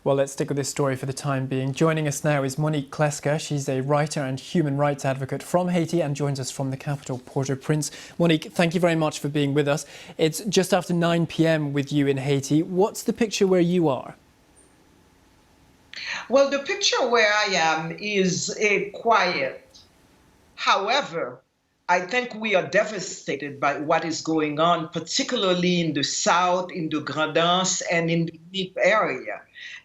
Well, let's stick with this story for the time being. Joining us now is Monique Clesca. She's a writer and human rights advocate from Haiti and joins us from the capital, Port-au-Prince. Monique, thank you very much for being with us. It's just after 9 p.m. with you in Haiti. What's the picture where you are? Well, the picture where I am is quiet. However, I think we are devastated by what is going on, particularly in the south, in the Grand'Anse, and in the Nip area.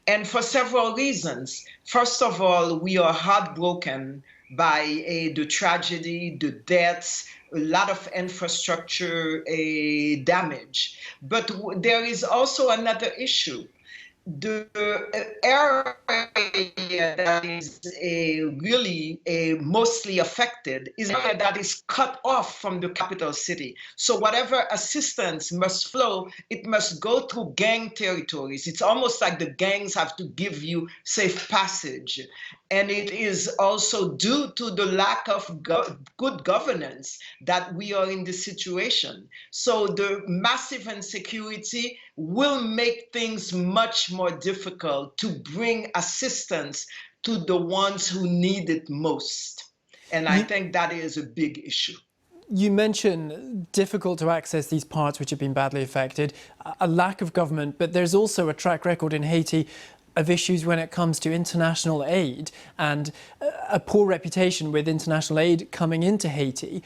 And for several reasons. First of all, we are heartbroken by the tragedy, the deaths, a lot of infrastructure damage. But there is also another issue. The area that is really mostly affected is an area that is cut off from the capital city. So whatever assistance must flow, it must go through gang territories. It's almost like the gangs have to give you safe passage. And it is also due to the lack of good governance that we are in this situation. So the massive insecurity will make things much more difficult to bring assistance to the ones who need it most. And I think that is a big issue. You mentioned difficult to access these parts which have been badly affected, a lack of government, but there's also a track record in Haiti of issues when it comes to international aid and a poor reputation with international aid coming into Haiti.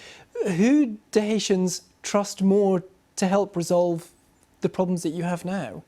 Who do Haitians trust more to help resolve the problems that you have now?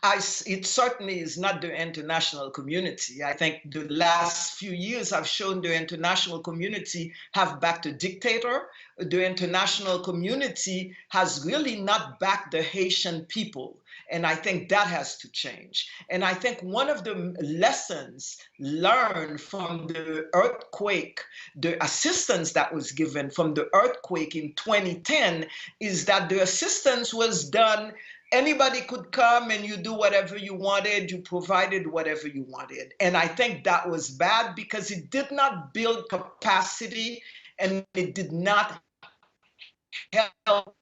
It certainly is not the international community. I think the last few years have shown the international community have backed a dictator. The international community has really not backed the Haitian people. And I think that has to change. And I think one of the lessons learned from the earthquake, the assistance that was given from the earthquake in 2010, is that the assistance was done. Anybody could come and you do whatever you wanted, you provided whatever you wanted. And I think that was bad because it did not build capacity and it did not help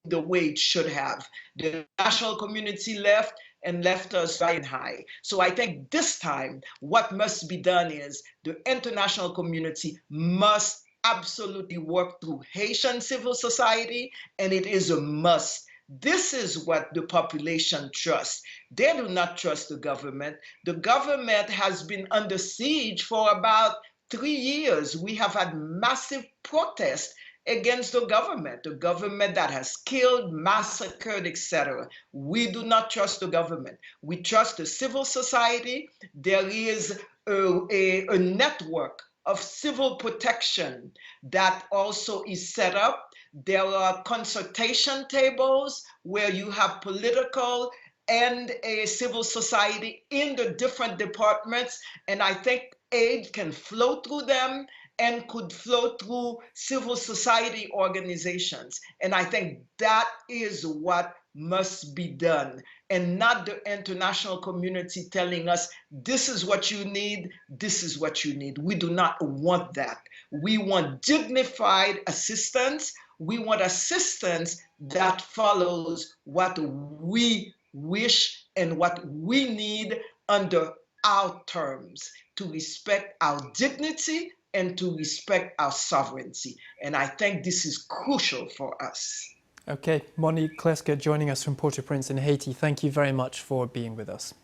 the way it should have. The national community left and left us riding high. So I think this time what must be done is the international community must absolutely work through Haitian civil society, and it is a must. This is what the population trusts. They do not trust the government. The government has been under siege for about 3 years. We have had massive protests against the government that has killed, massacred, etc. We do not trust the government. We trust the civil society. There is a network of civil protection that also is set up. There are consultation tables where you have political and a civil society in the different departments, and I think aid can flow through them and could flow through civil society organizations. And I think that is what must be done, and not the international community telling us, this is what you need, this is what you need. We do not want that. We want dignified assistance. We want assistance that follows what we wish and what we need under our terms, to respect our dignity and to respect our sovereignty. And I think this is crucial for us. Okay, Monique Clesca joining us from Port-au-Prince in Haiti. Thank you very much for being with us.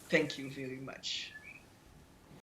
Thank you very much.